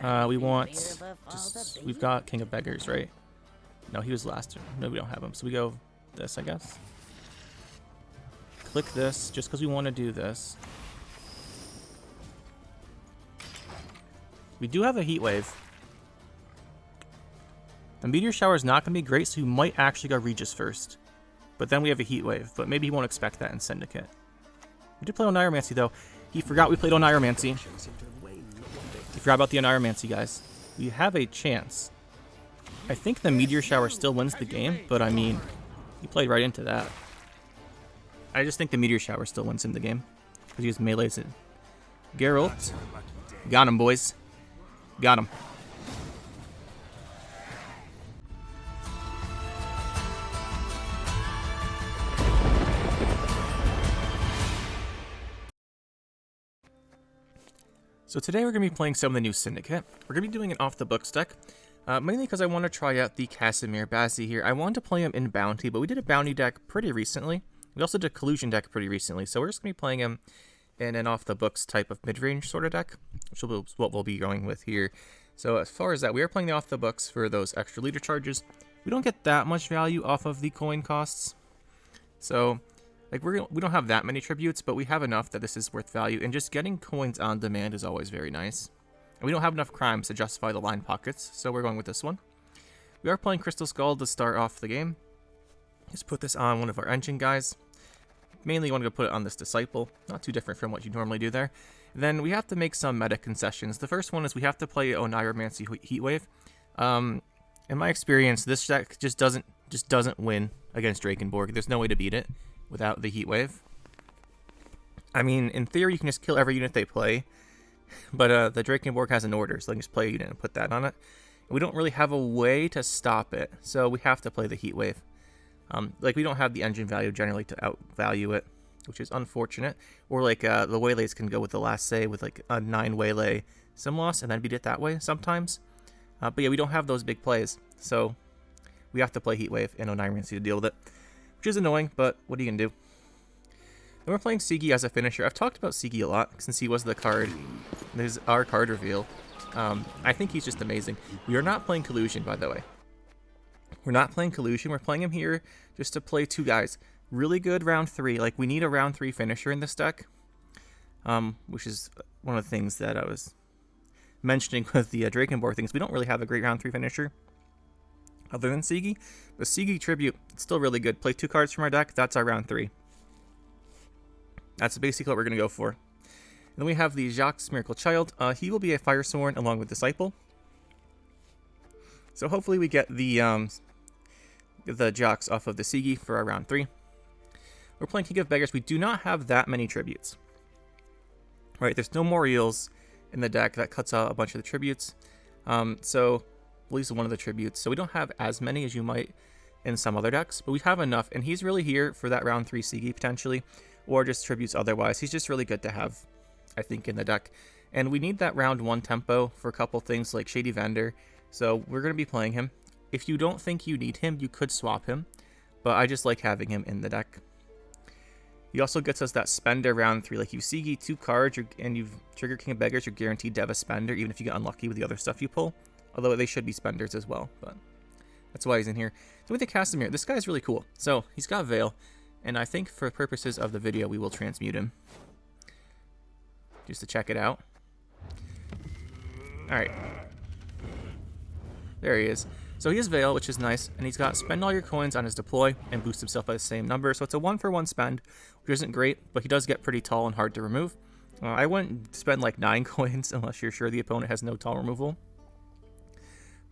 We want we've got King of Beggars, right? No, he was last. No, we don't have him. So we go this, I guess. Click this, just because we want to do this. We do have a heat wave. The meteor shower is not going to be great, so we might actually go Regis first. But then we have a heat wave, but maybe he won't expect that in Syndicate. We did play Oniromancy, though. He forgot we played Oniromancy. He forgot about the Oniromancy, guys. We have a chance. I think the meteor shower still wins the game, but I mean, he played right into that. I just think the meteor shower still wins him the game, because he just melees it. Geralt. Got him, boys. Got him. So today we're going to be playing some of the new Syndicate. We're going to be doing an off-the-books deck, mainly because I want to try out the Casimir Bazzi here. I wanted to play him in Bounty, but we did a Bounty deck pretty recently. We also did a Collusion deck pretty recently, so we're just going to be playing him in an off-the-books type of mid-range sort of deck, which is what we'll be going with here. So as far as that, we are playing the off-the-books for those extra leader charges. We don't get that much value off of the coin costs, so like we don't have that many tributes, but we have enough that this is worth value, and just getting coins on demand is always very nice. And we don't have enough crimes to justify the line pockets, so we're going with this one. We are playing Crystal Skull to start off the game. Just put this on one of our engine guys. Mainly want to put it on this Disciple, not too different from what you normally do there. Then we have to make some meta concessions. The first one is we have to play Oniromancy Heatwave. In my experience, this deck just doesn't win against Drakenborg. There's no way to beat it without the Heatwave. I mean, in theory, you can just kill every unit they play, but the Drakenborg has an order, so they can just play a unit and put that on it. And we don't really have a way to stop it, so we have to play the Heatwave. Like, we don't have the engine value generally to outvalue it, which is unfortunate. Or, like, the Waylays can go with the last say with, like, a 9 Waylay Simloss and then beat it that way sometimes. But yeah, we don't have those big plays, so we have to play Heatwave and Oniromancy to deal with it, which is annoying, but what are you going to do? Then we're playing Sigi as a finisher. I've talked about Sigi a lot since he was the card. There's our card reveal. I think he's just amazing. We are not playing Collusion, by the way. We're not playing Collusion. We're playing him here just to play two guys. Really good round 3. Like, we need a round 3 finisher in this deck, which is one of the things that I was mentioning with the Drakenborg things. We don't really have a great round 3 finisher other than Sigi. The Sigi Tribute, it's still really good. Play 2 cards from our deck. That's our round 3. That's basically what we're going to go for. And then we have the Jacques Miracle Child. He will be a Firesworn along with Disciple. So hopefully we get the Jacques off of the Sigi for our round 3. We're playing King of Beggars. We do not have that many tributes. Right, there's no more eels in the deck. That cuts out a bunch of the tributes. So at least one of the tributes. So we don't have as many as you might in some other decks, but we have enough. And he's really here for that round 3 Sigi potentially, or just tributes otherwise. He's just really good to have, I think, in the deck. And we need that round 1 tempo for a couple things like Shady Vendor. So we're going to be playing him. If you don't think you need him, you could swap him, but I just like having him in the deck. He also gets us that Spender round 3. Like, you Sigi 2 cards, and you've trigger King of Beggars, you're guaranteed to have a Spender, even if you get unlucky with the other stuff you pull. Although they should be Spenders as well, but that's why he's in here. So with the Casimir, this guy's really cool. So he's got Veil, and I think for purposes of the video, we will transmute him just to check it out. All right. There he is. So he has Veil, which is nice, and he's got spend all your coins on his deploy and boost himself by the same number. So it's a 1-for-1 spend, which isn't great, but he does get pretty tall and hard to remove. I wouldn't spend like 9 coins unless you're sure the opponent has no tall removal.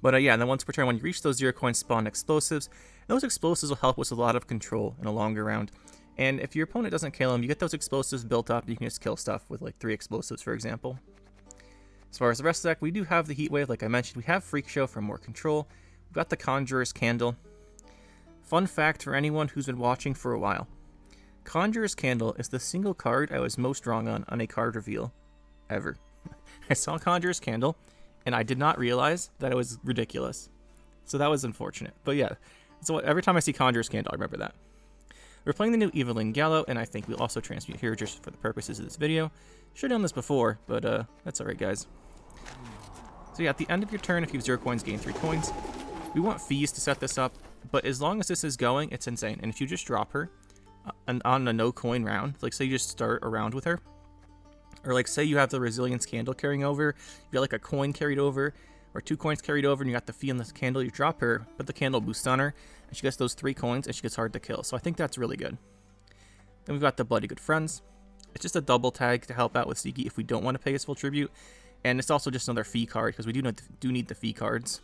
But yeah, and then once per turn, when you reach those 0 coins, spawn explosives. And those explosives will help with a lot of control in a longer round. And if your opponent doesn't kill him, you get those explosives built up. You can just kill stuff with like 3 explosives, for example. As far as the rest of the deck, we do have the Heatwave, like I mentioned. We have Freak Show for more control. We've got the Conjurer's Candle. Fun fact for anyone who's been watching for a while. Conjurer's Candle is the single card I was most wrong on a card reveal ever. I saw Conjurer's Candle, and I did not realize that it was ridiculous. So that was unfortunate. But yeah, so every time I see Conjurer's Candle, I remember that. We're playing the new Evelyn Gallo, and I think we'll also transmute here just for the purposes of this video. Should have done this before, but that's alright, guys. So yeah, at the end of your turn, if you have 0 coins, gain 3 coins. We want fees to set this up, but as long as this is going, it's insane. And if you just drop her on a no coin round, like say you just start a round with her, or like say you have the resilience candle carrying over, you got like a coin carried over, or 2 coins carried over, and you got the fee on this candle, you drop her, put the candle boost on her, and she gets those 3 coins, and she gets hard to kill. So I think that's really good. Then we've got the Bloody Good Friends. It's just a double tag to help out with Siki if we don't want to pay his full tribute. And it's also just another fee card, because we do need the fee cards.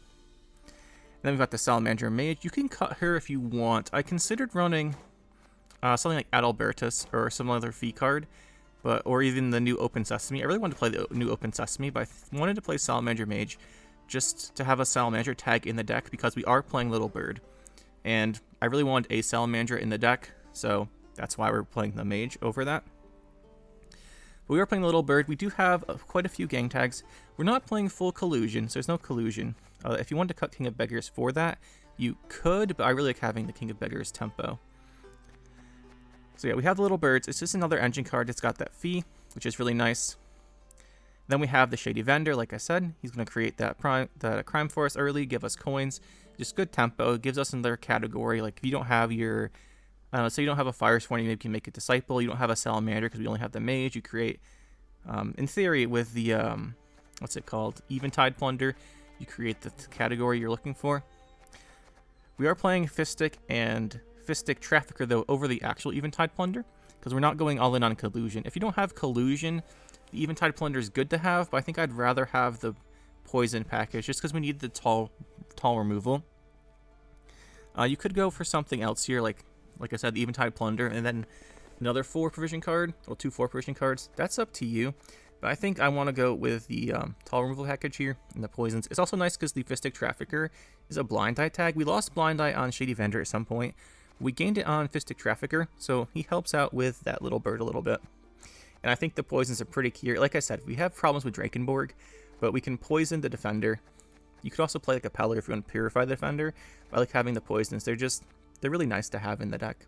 And then we've got the Salamander Mage. You can cut her if you want. I considered running something like Adalbertus or some other fee card, or even the new Open Sesame. I really wanted to play the new Open Sesame, but I wanted to play Salamander Mage just to have a Salamander tag in the deck, because we are playing Little Bird. And I really wanted a Salamander in the deck, so that's why we're playing the Mage over that. We are playing Little Bird. We do have quite a few gang tags. We're not playing full collusion, so there's no collusion. If you wanted to cut King of Beggars for that, you could, but I really like having the King of Beggars tempo. So yeah, we have the Little Birds. It's just another engine card. It's got that fee, which is really nice. Then we have the Shady Vendor, like I said. He's going to create that crime for us early, give us coins. Just good tempo. It gives us another category. Like if you don't have your... say you don't have a Firesworn, you maybe can make a Disciple. You don't have a Salamander because we only have the Mage. You create, in theory, with the, what's it called? Eventide Plunder. You create the category you're looking for. We are playing Fistic and Fistic Trafficker, though, over the actual Eventide Plunder, because we're not going all in on Collusion. If you don't have Collusion, the Eventide Plunder is good to have, but I think I'd rather have the Poison package, just because we need the tall removal. You could go for something else here, like I said, the Eventide Plunder, and then another 4 provision card, or 2 4 provision cards. That's up to you. But I think I want to go with the tall removal package here, and the poisons. It's also nice because the Fistic Trafficker is a Blind Eye tag. We lost Blind Eye on Shady Vendor at some point. We gained it on Fistic Trafficker, so he helps out with that Little Bird a little bit. And I think the poisons are pretty key. Like I said, we have problems with Drakenborg, but we can poison the Defender. You could also play like a Peller if you want to purify the Defender. I like having the poisons. They're really nice to have in the deck.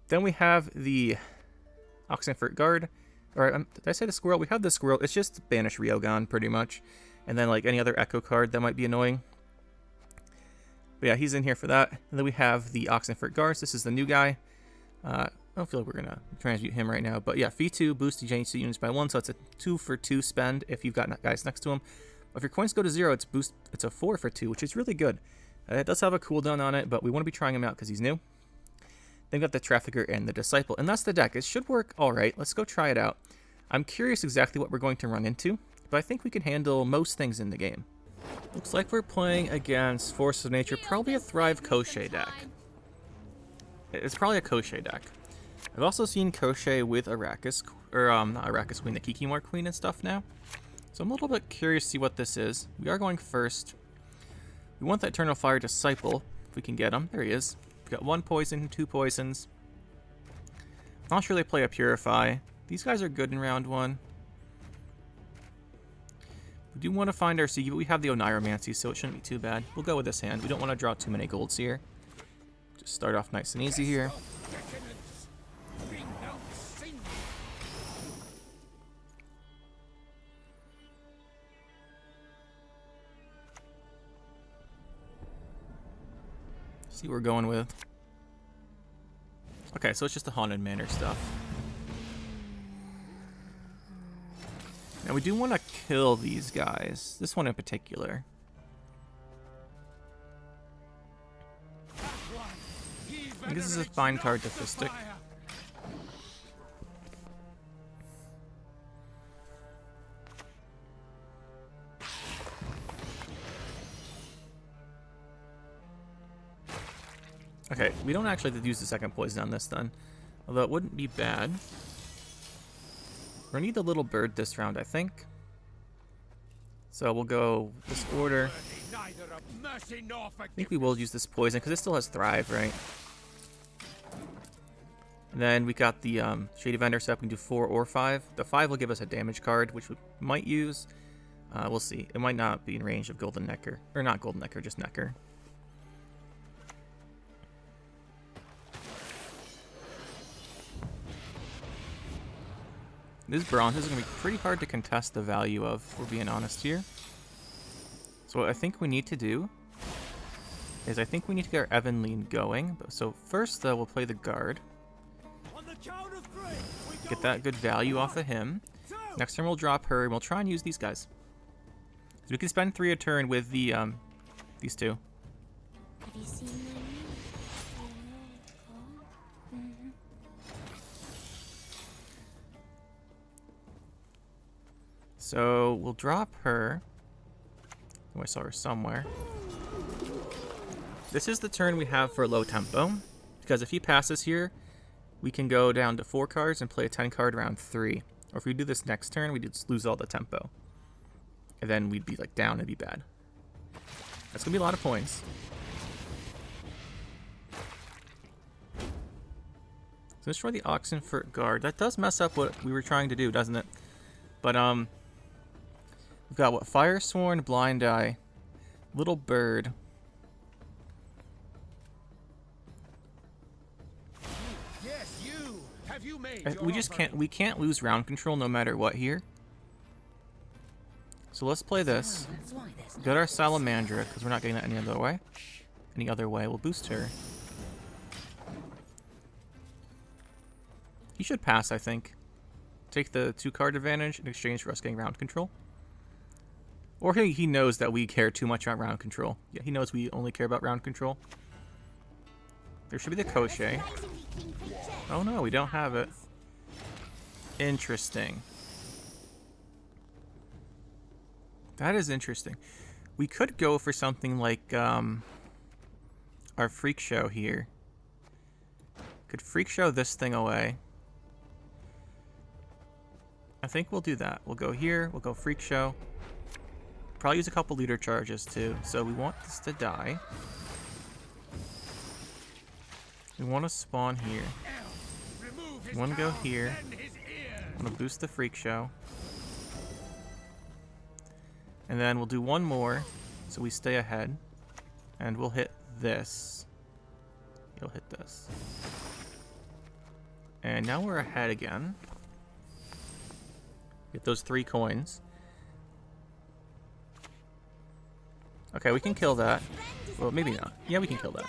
Then we have the Oxenfurt Guard. Or did I say the Squirrel? We have the Squirrel. It's just Banish Ryogon, pretty much. And then like any other Echo card that might be annoying. But yeah, he's in here for that. And then we have the Oxenfurt Guards. This is the new guy. I don't feel like we're going to transmute him right now. But yeah, fee 2, boost the units by 1. So it's a 2 for 2 spend if you've got guys next to him. If your coins go to 0, it's a 4 for 2, which is really good. It does have a cooldown on it, but we want to be trying him out because he's new. Then we've got the Trafficker and the Disciple, and that's the deck. It should work all right. Let's go try it out. I'm curious exactly what we're going to run into, but I think we can handle most things in the game. Looks like we're playing against Force of Nature, probably a Thrive Koshchey deck. It's probably a Koshchey deck. I've also seen Koshchey with Arachas, or not Arachas Queen, the Kikimore Queen and stuff now. So I'm a little bit curious to see what this is. We are going first. We want that Eternal Fire Disciple, if we can get him. There he is. We've got 1 poison, 2 poisons. I'm not sure they play a Purify. These guys are good in round 1. We do want to find our Siki, but we have the Oniromancy, so it shouldn't be too bad. We'll go with this hand. We don't want to draw too many golds here. Just start off nice and easy here. See what we're going with. Okay, so it's just the Haunted Manor stuff. Now we do want to kill these guys. This one in particular. I think this is a fine card to Fistic. Okay, we don't actually have to use the second poison on this then. Although it wouldn't be bad. We're gonna need the Little Bird this round, I think. So we'll go this order. I think we will use this poison because it still has Thrive, right? And then we got the Shady Vendor set. We can do 4 or 5. The 5 will give us a damage card, which we might use. We'll see. It might not be in range of Golden Necker. Or not Golden Necker, just Necker. This bronze is going to be pretty hard to contest the value of, if we're being honest here. So what I think we need to do is I think we need to get our Evenline going. So first, we'll play the guard. Get that good value off of him. Next turn we'll drop her, and we'll try and use these guys. So we can spend 3 a turn with the these two. Have you seen my So we'll drop her. Oh, I saw her somewhere. This is the turn we have for low tempo, because if he passes here, we can go down to 4 cards and play a 10 card round 3. Or if we do this next turn, we just lose all the tempo. And then we'd be like down, it'd be bad. That's gonna be a lot of points. So destroy the Oxen for guard. That does mess up what we were trying to do, doesn't it? But we've got what? Firesworn, Blind Eye, Little Bird. Yes, you. Have you made We just can't. We can't lose round control no matter what here. So let's play this. Get our Salamandra because we're not getting that any other way. Any other way, we'll boost her. He should pass, I think. Take the 2 card advantage in exchange for us getting round control. Or he knows that we care too much about round control. Yeah, he knows we only care about round control. There should be the Koshchey. Oh no, we don't have it. Interesting. That is interesting. We could go for something like our Freak Show here. Could Freak Show this thing away. I think we'll do that. We'll go here, we'll go Freak Show. Probably use a couple leader charges too. So we want this to die. We want to spawn here. We want to go here. I want to boost the Freak Show. And then we'll do one more so we stay ahead. And we'll hit this. You'll hit this. And now we're ahead again. Get those 3 coins. Okay, we can kill that. Well, maybe not. Yeah, we can kill that.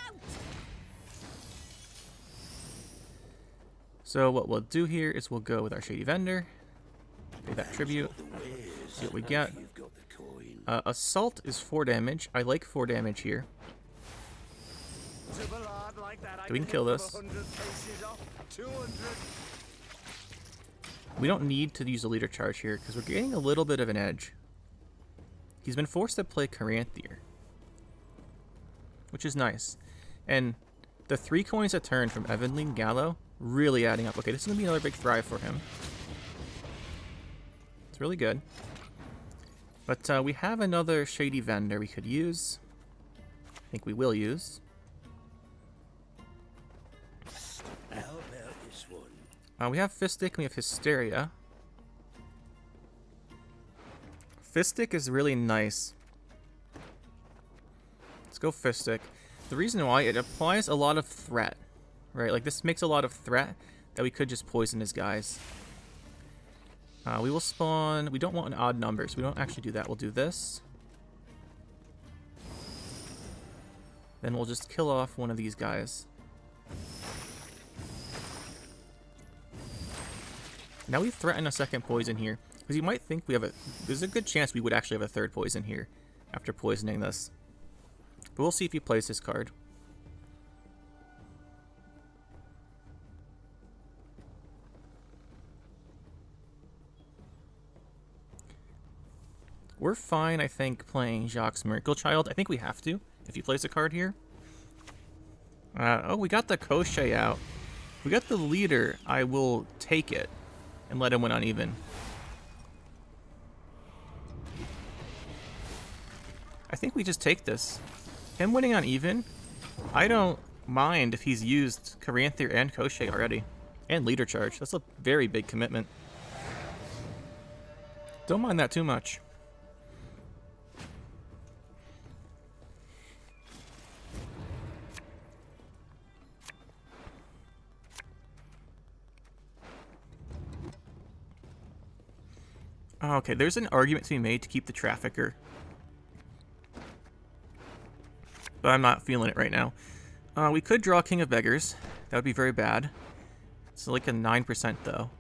So what we'll do here is we'll go with our Shady Vendor. Pay that tribute. See what we get. Assault is 4 damage. I like 4 damage here. So we can kill this. We don't need to use a leader charge here because we're getting a little bit of an edge. He's been forced to play Caranthier, which is nice. And the 3 coins a turn from Evenline Gallo really adding up. Okay, this is going to be another big thrive for him. It's really good. But we have another Shady Vendor we could use. I think we will use. We have Fistic and we have Hysteria. Fistic is really nice. Let's go Fistic. The reason why, it applies a lot of threat. Right, like this makes a lot of threat that we could just poison his guys. We will spawn... We don't want an odd number, so we don't actually do that. We'll do this. Then we'll just kill off one of these guys. Now we threaten a second poison here. Because you might think we have a... There's a good chance we would actually have a 3rd poison here after poisoning this. But we'll see if he plays his card. We're fine, I think, playing Jacques Miracle Child. I think we have to, if he plays a card here. Oh, we got the Koshchey out. We got the leader. I will take it and let him win uneven. I think we just take this. Him winning uneven, I don't mind if he's used Caranthier and Koshchey already. And leader charge. That's a very big commitment. Don't mind that too much. Okay, there's an argument to be made to keep the Trafficker. but I'm not feeling it right now. We could draw King of Beggars. That would be very bad. It's like a 9% though.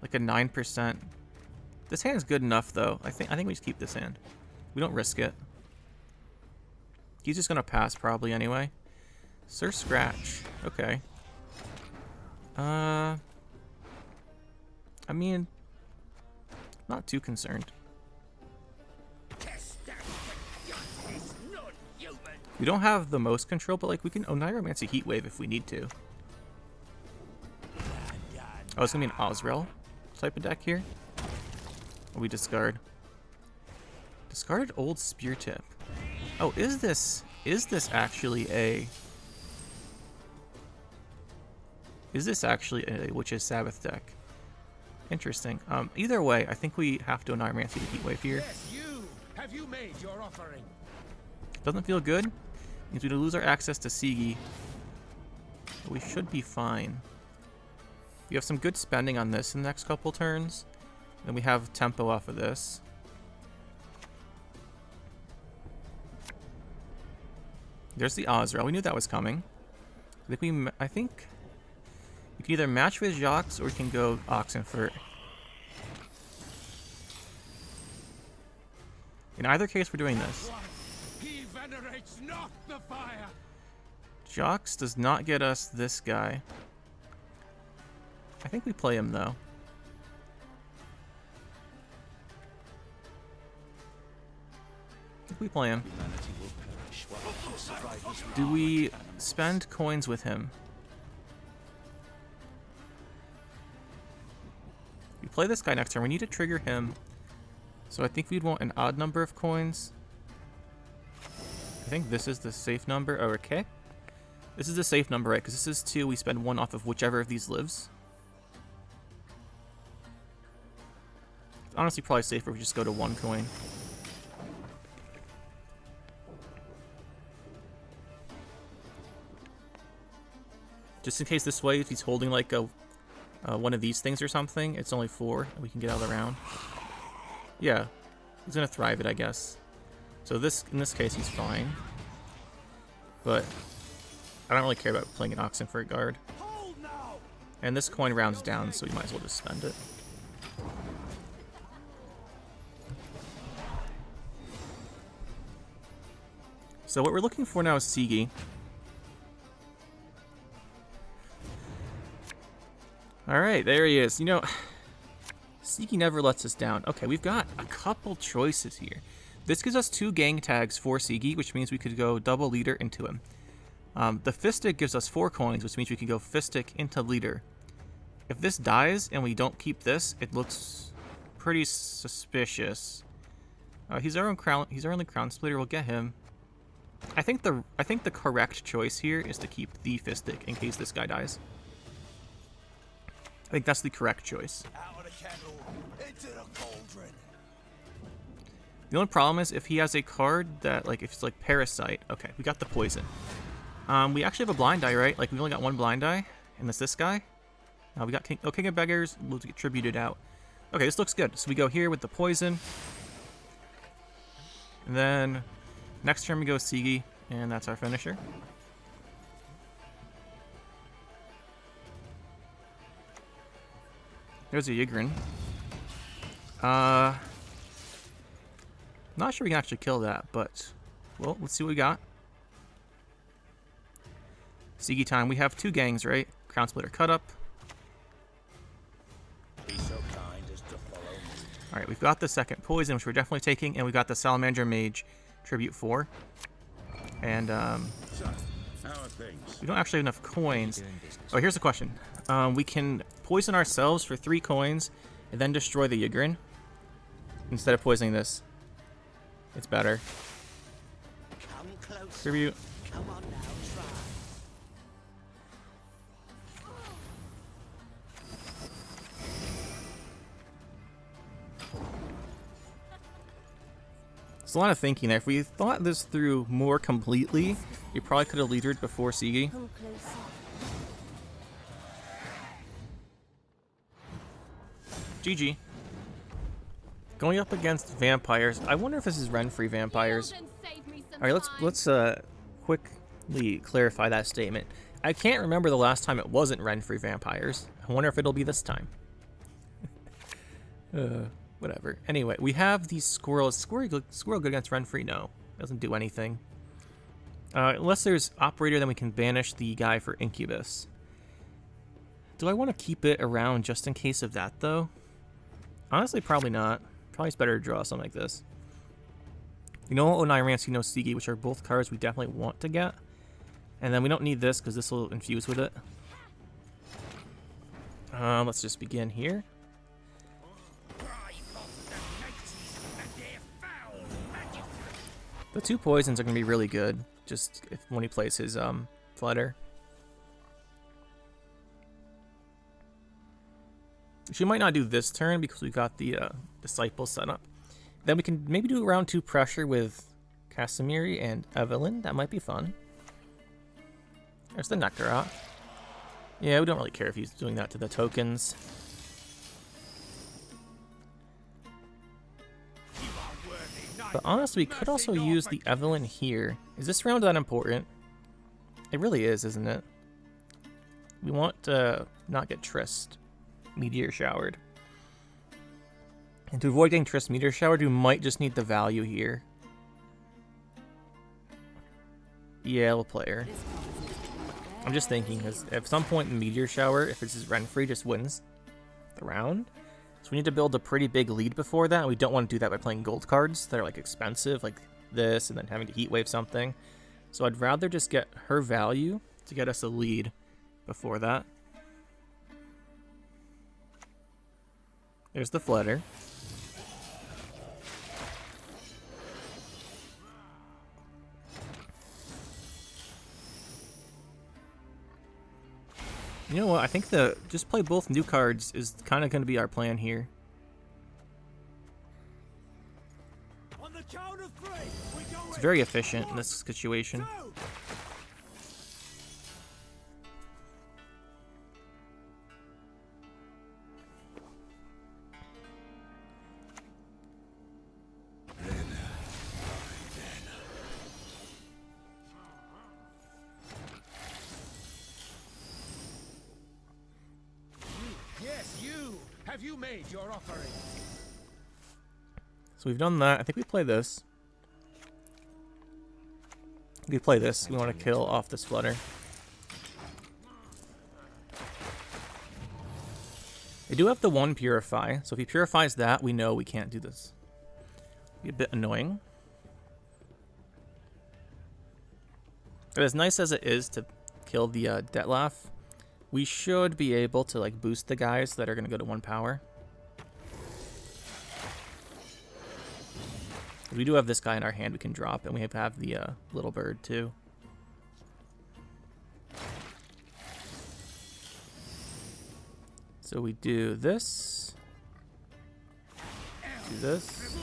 Like a 9%. This hand's good enough though. I think we just keep this hand. We don't risk it. He's just gonna pass probably anyway. Sir Scratch. Okay. I mean, not too concerned. We don't have the most control, but like we can Oneiromancy Heat Wave if we need to. Oh, it's gonna be an Osrel type of deck here. Or we discard. Discarded Old Spear Tip. Oh, is this actually a Witch's Sabbath deck? Interesting. Either way, I think we have to Oneiromancy the Heat Wave here. Yes, you. Have you made your offering? Doesn't feel good. Means we lose our access to Sigi. But we should be fine. We have some good spending on this in the next couple turns. Then we have tempo off of this. There's the Osrel. We knew that was coming. I think we can either match with Jacques or we can go Oxenfurt. In either case, we're doing this. He venerates not the fire. Jacques does not get us this guy. I think we play him though. I think we play him. Do we spend coins with him? We play this guy next turn. We need to trigger him. So I think we'd want an odd number of coins. I think this is the safe number. Oh, okay. This is the safe number, right? Because this is 2. We spend 1 off of whichever of these lives. It's honestly probably safer if we just go to 1 coin. Just in case this way, if he's holding like a one of these things or something, it's only 4, and we can get out of the round. Yeah, he's gonna thrive it, I guess. So in this case, he's fine. But I don't really care about playing an Oxenfurt guard. And this coin rounds down, so we might as well just spend it. So what we're looking for now is Sigi. Alright, there he is. You know, Sigi never lets us down. Okay, we've got a couple choices here. This gives us 2 gang tags for Sigi, which means we could go double leader into him. The Fistic gives us 4 coins, which means we can go Fistic into leader. If this dies and we don't keep this, it looks pretty suspicious. He's our only crown splitter. We'll get him. I think the correct choice here is to keep the Fistic in case this guy dies. I think that's the correct choice. Out of the kettle, into the cauldron. The only problem is if he has a card that, like, if it's like Parasite. Okay, we got the poison. We actually have a blind die, right? Like, we've only got 1 blind die, and that's this guy. We got King of Beggars. We'll get tributed out. Okay, this looks good. So we go here with the poison. And then next turn we go Sigi, and that's our finisher. There's a Yigrin. Not sure we can actually kill that, but well, let's see what we got. Sigi time. We have 2 gangs, right? Crown Splitter cut up. Be so kind as to follow me. All right, we've got the second poison, which we're definitely taking, and we got the Salamander Mage tribute 4. And So, how are things? we don't actually have enough coins. Oh, here's the question. We can poison ourselves for 3 coins and then destroy the Yigrin instead of poisoning this. It's better. Come close. Tribute. Come on now, try. There's a lot of thinking there. If we thought this through more completely, we probably could have leadered before Sigi. Come closer. GG. Going up against vampires. I wonder if this is Renfri vampires. All right, let's quickly clarify that statement. I can't remember the last time it wasn't Renfri vampires. I wonder if it'll be this time. Whatever. Anyway, we have these squirrels. Squirrel good against Renfri? No, doesn't do anything. Unless there's Operator, then we can banish the guy for Incubus. Do I want to keep it around just in case of that, though? Honestly, probably not. Probably it's better to draw something like this. You know, Onirance, you know, Sigi, which are both cards we definitely want to get. And then we don't need this because this will infuse with it. Let's just begin here. The 2 poisons are going to be really good, just when he plays his Flutter. She might not do this turn because we got the Disciple set up. Then we can maybe do round 2 pressure with Casimiri and Evelyn. That might be fun. There's the Nectarot. Yeah, we don't really care if he's doing that to the tokens. But honestly, we could also use the Evelyn here. Is this round that important? It really is, isn't it? We want to not get Trist Meteor Showered. And to avoid getting Trist Meteor Showered, we might just need the value here. Yeah, we'll play her. I'm just thinking, because at some point in Meteor Shower, if it's Renfri, just wins the round. So we need to build a pretty big lead before that. We don't want to do that by playing gold cards that are like expensive, like this, and then having to heat wave something. So I'd rather just get her value to get us a lead before that. There's the Flutter. You know what? I think just play both new cards is kind of going to be our plan here. On the count of 3, we go It's very efficient in this situation. Yes, you. Have you made your offering? So we've done that. I think we play this. We play this. We want to kill off this Flutter. They do have the 1 Purify, so if he purifies that, we know we can't do this. Be a bit annoying. But as nice as it is to kill the Detlef, we should be able to like boost the guys that are going to go to 1 power. We do have this guy in our hand we can drop, and we have the little bird too. So we do this, do this,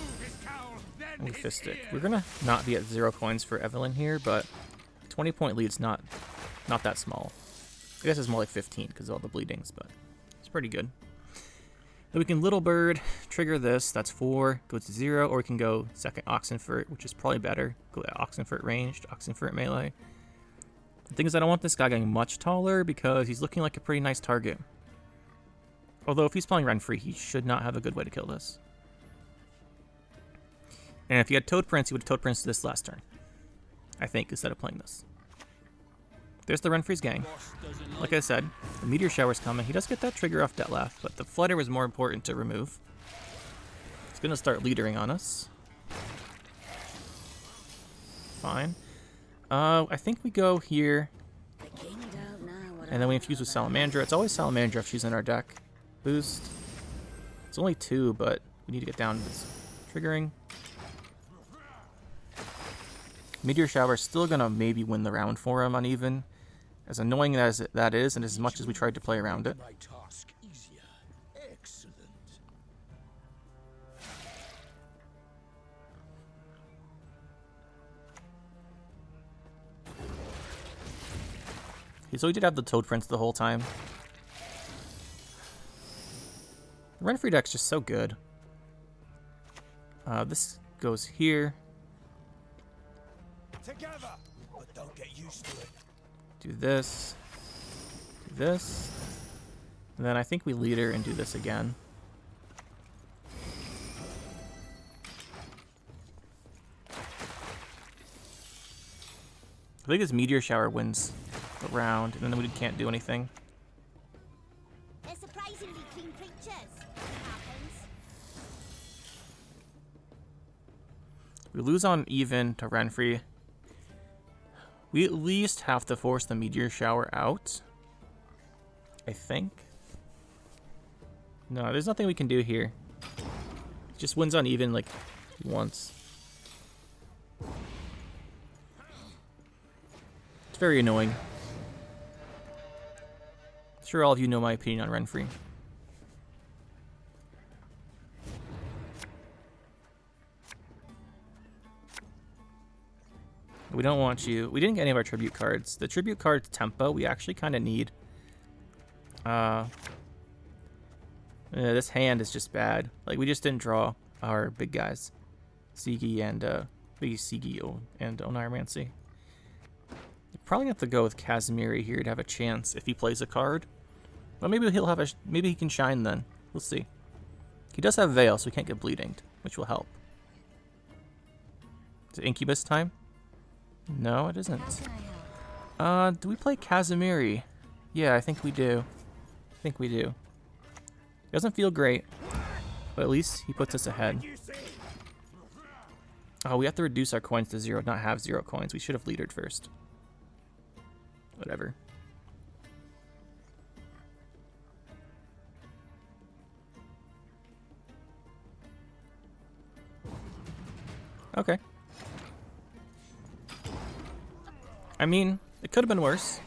and we Fistic. We're gonna not be at 0 coins for Evelyn here, but 20-point lead's not that small. I guess it's more like 15 because of all the bleedings, but it's pretty good. Then we can Little Bird, trigger this, that's 4, goes to 0, or we can go second Oxenfurt, which is probably better. Go Oxenfurt ranged, Oxenfurt melee. The thing is I don't want this guy getting much taller because he's looking like a pretty nice target. Although if he's playing Renfri, he should not have a good way to kill this. And if he had Toad Prince, he would have Toad Prince this last turn. I think, instead of playing this. There's the Renfri's gang. Like I said, the Meteor Shower's coming. He does get that trigger off Detlef, but the Flutter was more important to remove. It's going to start leadering on us. Fine. I think we go here. And then we infuse with Salamandra. It's always Salamandra if she's in our deck. Boost. It's only 2, but we need to get down to this triggering. Meteor Shower is still going to maybe win the round for him uneven. As annoying as that is, and as much as we tried to play around it. My task easier. Excellent. So we did have the Toad Prince the whole time. The Renfri deck's just so good. This goes here. together, but don't get used to it. Do this. Do this. And then I think we lead her and do this again. I think this meteor shower wins the round, and then we can't do anything. They're surprisingly clean creatures. It happens. We lose on even to Renfri. We at least have to force the meteor shower out. I think. No, there's nothing we can do here. It just wins on even like once. It's very annoying. I'm sure all of you know my opinion on Renfri. We don't want you. We didn't get any of our tribute cards. The tribute card tempo we actually kind of need. This hand is just bad. Like, we just didn't draw our big guys. Sigi and, big Sigi and Oneiromancy. Probably have to go with Casimir here to have a chance if he plays a card. But maybe he'll have a, maybe he can shine then. We'll see. He does have Veil, so he can't get bleeding, which will help. Is it Incubus time? No, it isn't. Do we play Casimiri? Yeah, I think we do. I think we do. Doesn't feel great, but at least he puts us ahead. Oh, we have to reduce our coins to 0, not have 0 coins. We should have leadered first. Whatever. Okay. I mean, it could have been worse.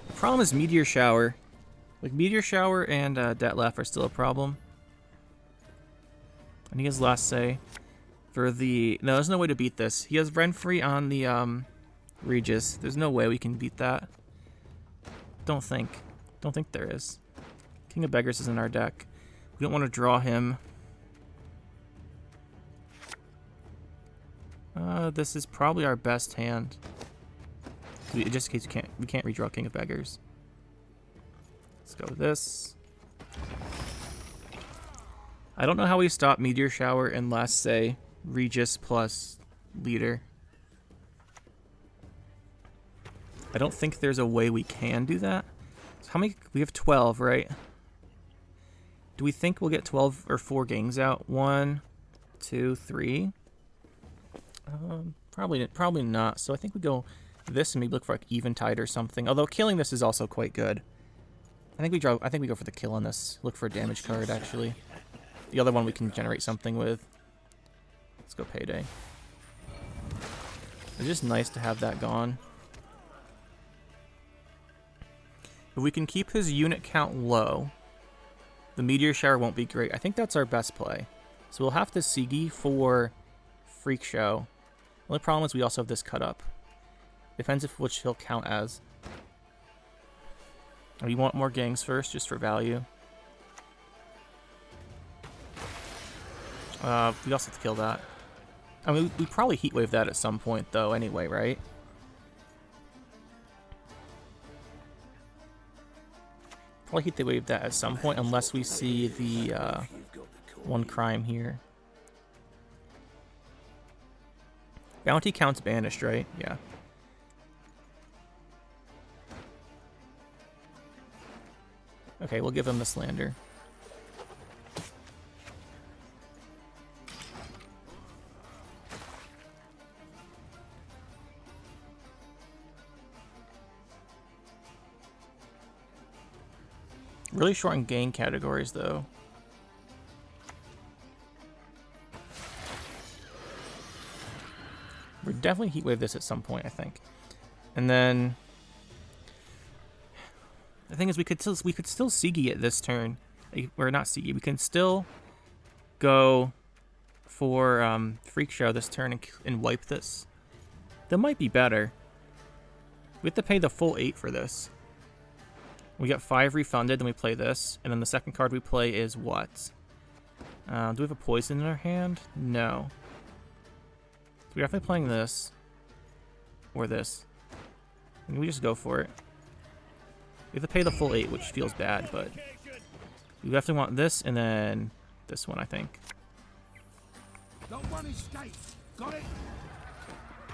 The problem is Meteor Shower. Like, Meteor Shower and Detlef are still a problem. And he has last say for the... No, there's no way to beat this. He has Renfri on the Regis. There's no way we can beat that. Don't think there is. King of Beggars is in our deck. We don't want to draw him. This is probably our best hand. Just in case we can't redraw King of Beggars. Let's go with this. I don't know how we stop Meteor Shower and last say Regis plus leader. I don't think there's a way we can do that. So how many? We have 12, right? Do we think we'll get 12 or 4 gangs out? 1, 2, 3. Probably not. So I think we go this and maybe look for like Eventide or something. Although killing this is also quite good. I think we go for the kill on this. Look for a damage card actually. The other one we can generate something with. Let's go Payday. It's just nice to have that gone. If we can keep his unit count low, the Meteor Shower won't be great. I think that's our best play. So we'll have to Sigi for Freak Show. The only problem is we also have this cut up. Depends if which he'll count as. We want more gangs first, just for value. We also have to kill that. I mean, we probably Heatwave that at some point, though, anyway, right? Probably Heatwave that at some point, unless we see the one crime here. Bounty counts banished, right? Yeah. Okay, we'll give him the Slander. Really short in gang categories, though. We're definitely Heatwave this at some point, I think. And then the thing is, we could still Sigi it this turn. Or not Sigi. We can still go for Freak Show this turn and wipe this. That might be better. We have to pay the full 8 for this. We get 5 refunded, then we play this, and then the second card we play is what? Do we have a poison in our hand? No. So we're definitely playing this. or this? And we just go for it. We have to pay the full 8, which feels bad, but we definitely want this and then this one, I think. Not one escape. Got it?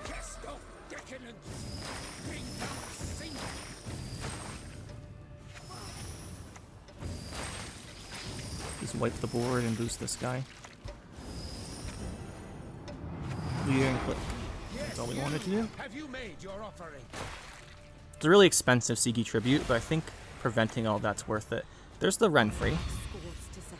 Cast off decadence. Bring down Syndicate. Just wipe the board and boost this guy. Clear and click. That's all we wanted to do. Have you made your offering? It's a really expensive Sigi tribute, but I think preventing all that's worth it. There's the Renfri. Scores to settle.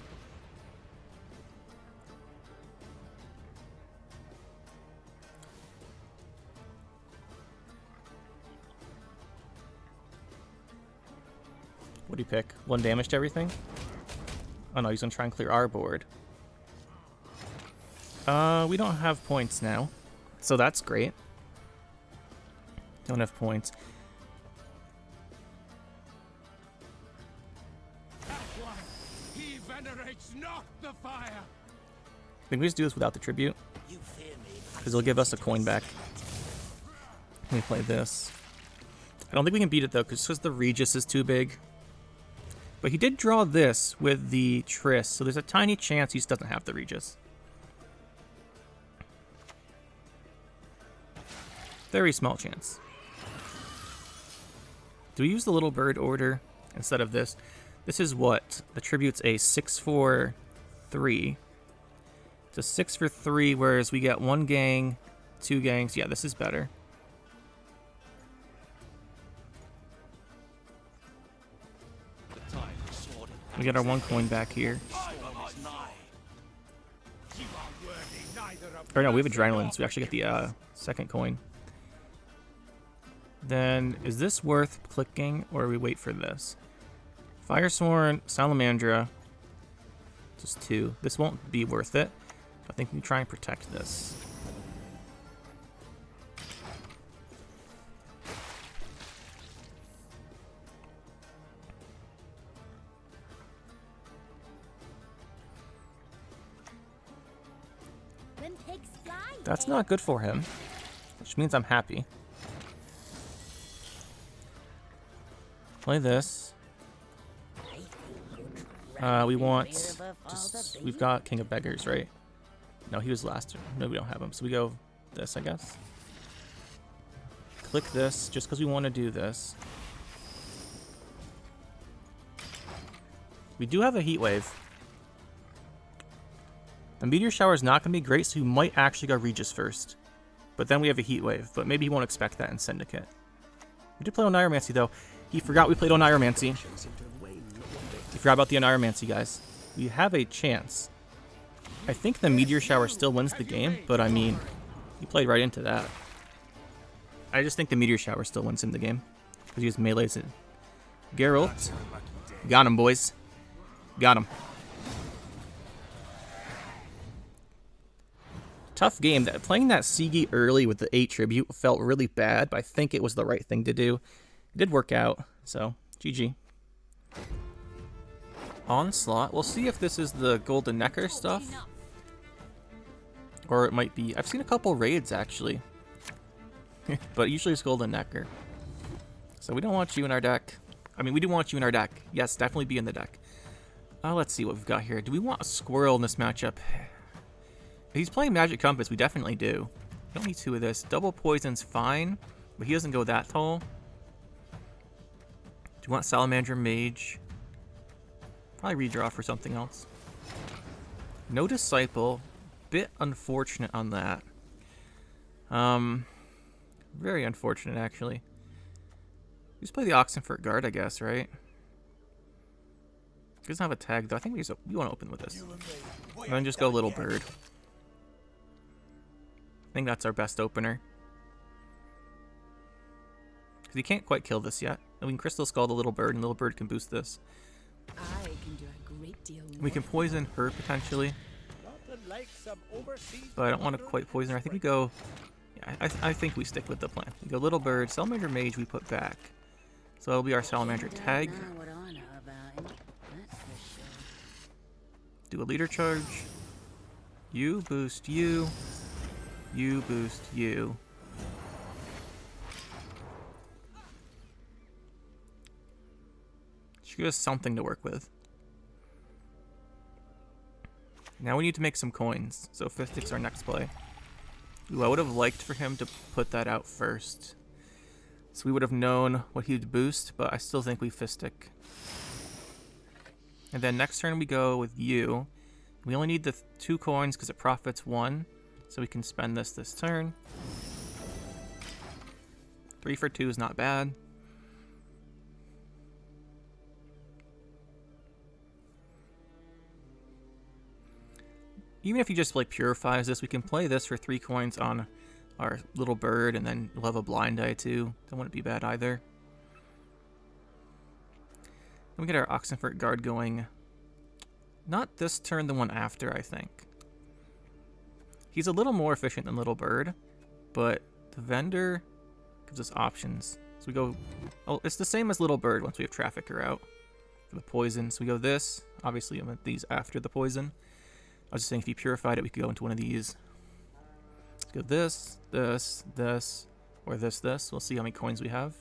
What do you pick? 1 damage to everything? Oh no, he's gonna try and clear our board. We don't have points now, so that's great. Don't have points. That one. He venerates not the fire. I think we just do this without the tribute, You fear me. because it'll give us a coin back. Let me play this. I don't think we can beat it though, because the Regis is too big. But he did draw this with the Triss, so there's a tiny chance he just doesn't have the Regis. Very small chance. Do we use the little bird order instead of this? This is what? The tribute's a 6 for 3. It's a 6 for 3, whereas we get 1 gang, 2 gangs. Yeah, this is better. We get our 1 coin back here. Or no, we have adrenaline, so we actually get the 2nd coin. Then, is this worth clicking, or we wait for this? Firesworn, Salamandra. Just 2. This won't be worth it. I think we can try and protect this. When pigs fly, That's not good for him, which means I'm happy. Play this. We want just, we've got King of Beggars, right? No, he was last. No, we don't have him. So we go this, I guess. Click this, just because we want to do this. We do have a heat wave. The meteor shower is not going to be great, so we might actually go Regis first. But then we have a heat wave, but maybe he won't expect that in Syndicate. We did play Oniromancy though. He forgot we played Oniromancy. He forgot about the Oniromancy, guys. We have a chance. I think the meteor shower still wins the game, but I mean, he played right into that. I just think the meteor shower still wins him the game because he just melees it. Geralt, got him, boys. Got him. Tough game. Playing that Sigi early with the 8 tribute felt really bad, but I think it was the right thing to do. It did work out, so GG. Onslaught. We'll see if this is the Golden Necker stuff. Or it might be... I've seen a couple raids, actually. But usually it's Golden Necker. So we don't want you in our deck. I mean, we do want you in our deck. Yes, definitely be in the deck. Let's see what we've got here. Do we want a squirrel in this matchup? If he's playing Magic Compass, we definitely do. We don't need 2 of this. Double Poison's fine, but he doesn't go that tall. Do you want Salamander Mage? Probably redraw for something else. No Disciple. Bit unfortunate on that. Very unfortunate, actually. We just play the Oxenfurt Guard, I guess, right? He doesn't have a tag, though. I think we want to open with this. And then just go Little Bird. I think that's our best opener. Because he can't quite kill this yet. And we can Crystal Skull the Little Bird, and Little Bird can boost this. I can do a great deal We can poison her, potentially. But I don't want to quite poison her. I think we go... Yeah, I think we stick with the plan. We go Little Bird, Salamander Mage we put back. So it'll be our Salamander tag. what I know about him, that's for sure. Do a leader charge. You boost you. You boost you. Should give us something to work with. Now we need to make some coins, so Fistic's our next play. Ooh, I would have liked for him to put that out first, so we would have known what he'd boost, but I still think we Fistic. And then next turn we go with you. We only need the 2 coins because it profits 1, so we can spend this turn. 3 for 2 is not bad. Even if he just like purifies this, we can play this for 3 coins on our little bird, and then we'll have a blind eye too. That wouldn't be bad either. Then we get our Oxenfurt Guard going. Not this turn, the one after, I think. He's a little more efficient than Little Bird, but the vendor gives us options. So we go, oh, it's the same as Little Bird once we have Trafficker out for the poison. So we go this, obviously I meant these after the poison. I was just saying if he purified it, we could go into one of these. Let's go this, this, this, or this. We'll see how many coins we have.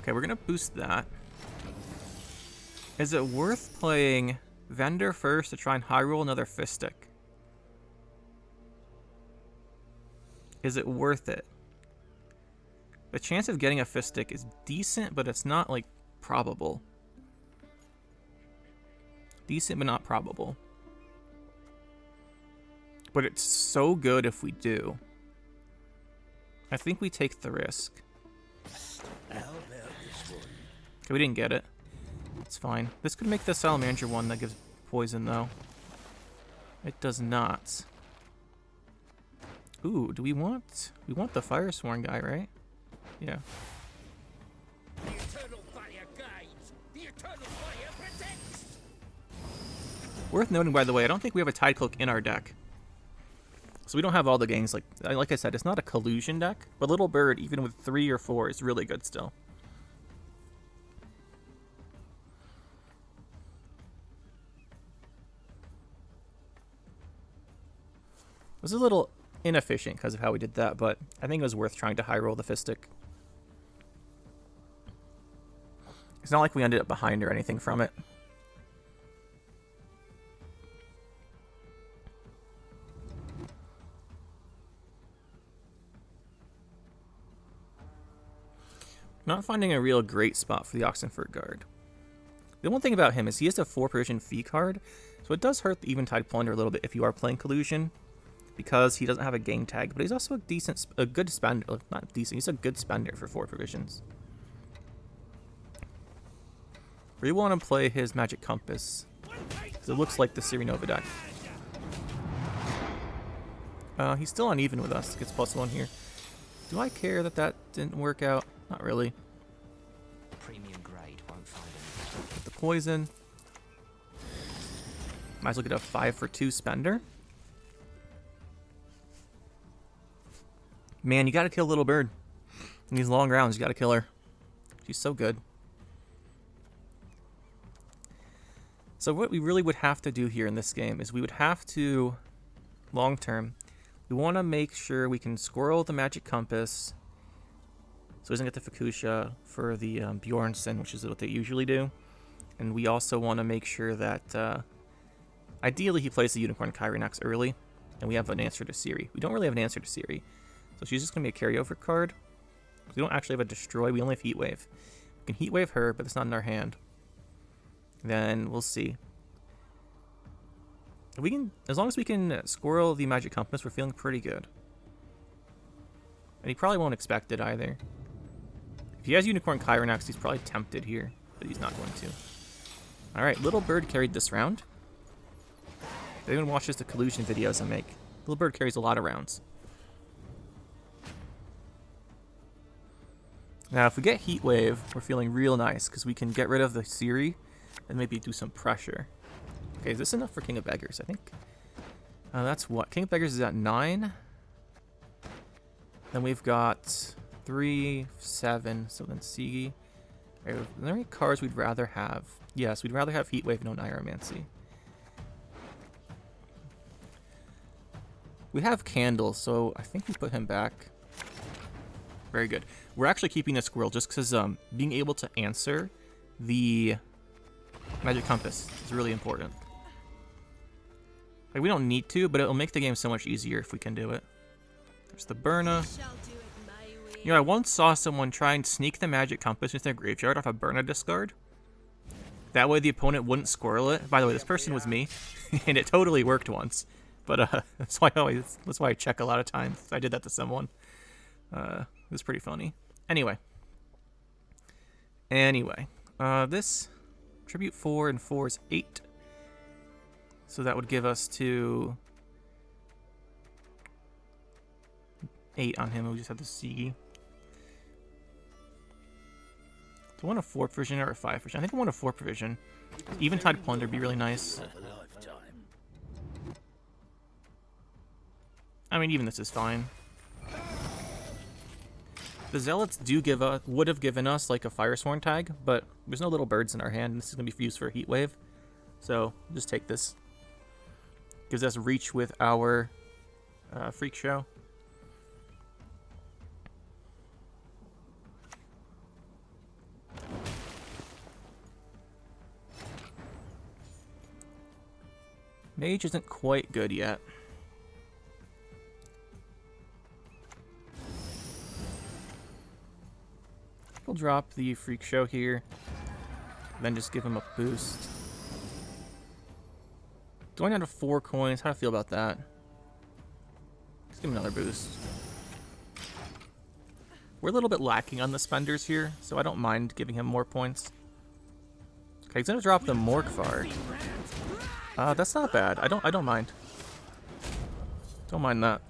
Okay, we're gonna boost that. Is it worth playing Vendor first to try and high roll another Fistic? Is it worth it? The chance of getting a Fistic is decent, but it's not like probable. Decent, but not probable. But it's so good if we do. I think we take the risk. Okay, we didn't get it. It's fine. This could make the Salamander one that gives poison, though. It does not. Ooh, do we want... We want the Firesworn guy, right? Yeah. The eternal fire guides. The eternal fire protects. Worth noting, by the way, I don't think we have a Tidecloak in our deck. So we don't have all the gangs. Like I said, it's not a collusion deck, but Little Bird, even with 3 or 4, is really good still. It was a little inefficient because of how we did that, but I think it was worth trying to high roll the Fistic. It's not like we ended up behind or anything from it. Not finding a real great spot for the Oxenfurt Guard. The one thing about him is he has a 4 provision fee card, so it does hurt the Eventide Plunder a little bit if you are playing Collusion, because he doesn't have a gang tag, but he's also a good spender. Not decent, he's a good spender for 4 provisions. We want to play his Magic Compass, because it looks like the Sirinova deck. He's still uneven with us, gets +1 here. Do I care that that didn't work out? Not really. Premium grade won't find anything. With the poison. Might as well get a 5 for 2 spender. Man, you gotta kill Little Bird. In these long rounds, you gotta kill her. She's so good. So what we really would have to do here in this game is we would have to, long term, we want to make sure we can squirrel the Magic Compass so he doesn't get the Fukusha for the Bjornsson, which is what they usually do. And we also want to make sure that ideally he plays the Unicorn Kyrenax early, and we have an answer to Ciri. We don't really have an answer to Ciri, so she's just going to be a carryover card. We don't actually have a Destroy, we only have Heatwave. We can Heatwave her, but it's not in our hand. Then we'll see. If we can, as long as we can squirrel the Magic Compass, we're feeling pretty good. And he probably won't expect it either. If he has Unicorn Kyrenax, he's probably tempted here, but he's not going to. Alright, Little Bird carried this round. If anyone watches the Collusion videos I make, Little Bird carries a lot of rounds. Now, if we get Heatwave, we're feeling real nice, because we can get rid of the Ciri and maybe do some pressure. Okay, is this enough for King of Beggars, I think? That's what? King of Beggars is at 9. Then we've got 3, 7, so then Sigi. Are there any cards we'd rather have? Yes, we'd rather have Heatwave, no Neuromancy. We have Candle, so I think we put him back. Very good. We're actually keeping the squirrel just because being able to answer the magic compass is really important. Like, we don't need to, but it'll make the game so much easier if we can do it. There's the Burna. You know, I once saw someone try and sneak the magic compass into their graveyard off a Burna discard. That way the opponent wouldn't squirrel it. By the way, this person was me, and it totally worked once. But that's why I check a lot of times. I did that to someone. It was pretty funny. Anyway, this tribute 4 and 4 is 8. So that would give us to 8 on him. We just have the Sigi. Do I want a 4 provision or a 5 provision? I think I want a 4 provision. Eventide Plunder would be really nice. I mean, even this is fine. The Zealots would have given us like a Firesworn tag, but there's no little birds in our hand, and this is going to be used for a Heat Wave. So, just take this. Gives us reach with our Freak Show. Mage isn't quite good yet. We'll drop the Freak Show here, then just give him a boost. Going down to 4 coins, how do I feel about that? Let's give him another boost. We're a little bit lacking on the spenders here, so I don't mind giving him more points. Okay, he's gonna drop the Morkvar. That's not bad. I don't mind. Don't mind that.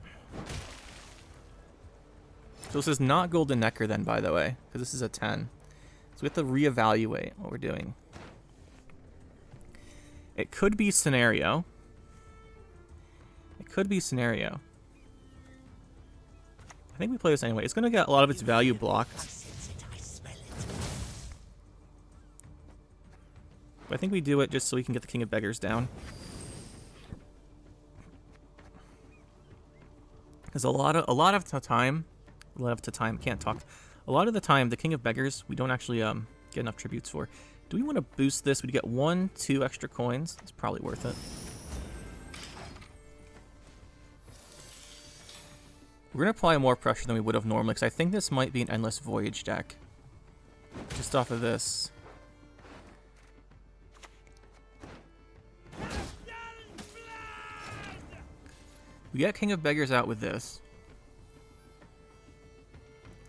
So this is not Golden Necker then, by the way, because this is a 10. So we have to reevaluate what we're doing. It could be Scenario. It could be Scenario. I think we play this anyway. It's going to get a lot of its value blocked. But I think we do it just so we can get the King of Beggars down. Because a lot of the time, can't talk. A lot of the time, the King of Beggars, we don't actually get enough tributes for. Do we want to boost this? We'd get 1, 2 extra coins. It's probably worth it. We're going to apply more pressure than we would have normally, because I think this might be an Endless Voyage deck. Just off of this. We get King of Beggars out with this.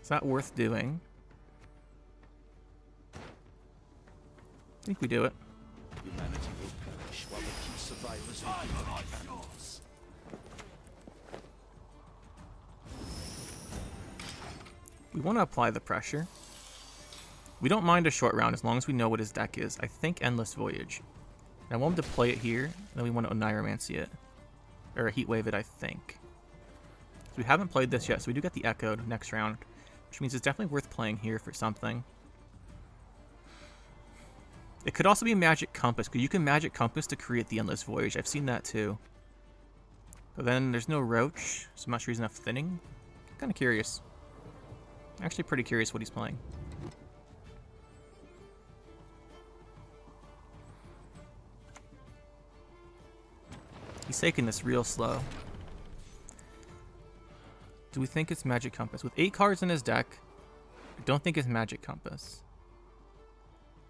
Is that worth doing? I think we do it. Humanity will perish while the few survivors will be like animals. We want to apply the pressure. We don't mind a short round as long as we know what his deck is. I think Endless Voyage. And I want him to play it here, and then we want to Oneiromancy it. Or Heat Wave it, I think. So we haven't played this yet, so we do get the Echoed next round. Which means it's definitely worth playing here for something. It could also be Magic Compass, because you can Magic Compass to create the Endless Voyage. I've seen that too. But then there's no Roach, so I'm not sure he's enough thinning. Kind of curious. Actually pretty curious what he's playing. He's taking this real slow. Do we think it's Magic Compass? With 8 cards in his deck, I don't think it's Magic Compass.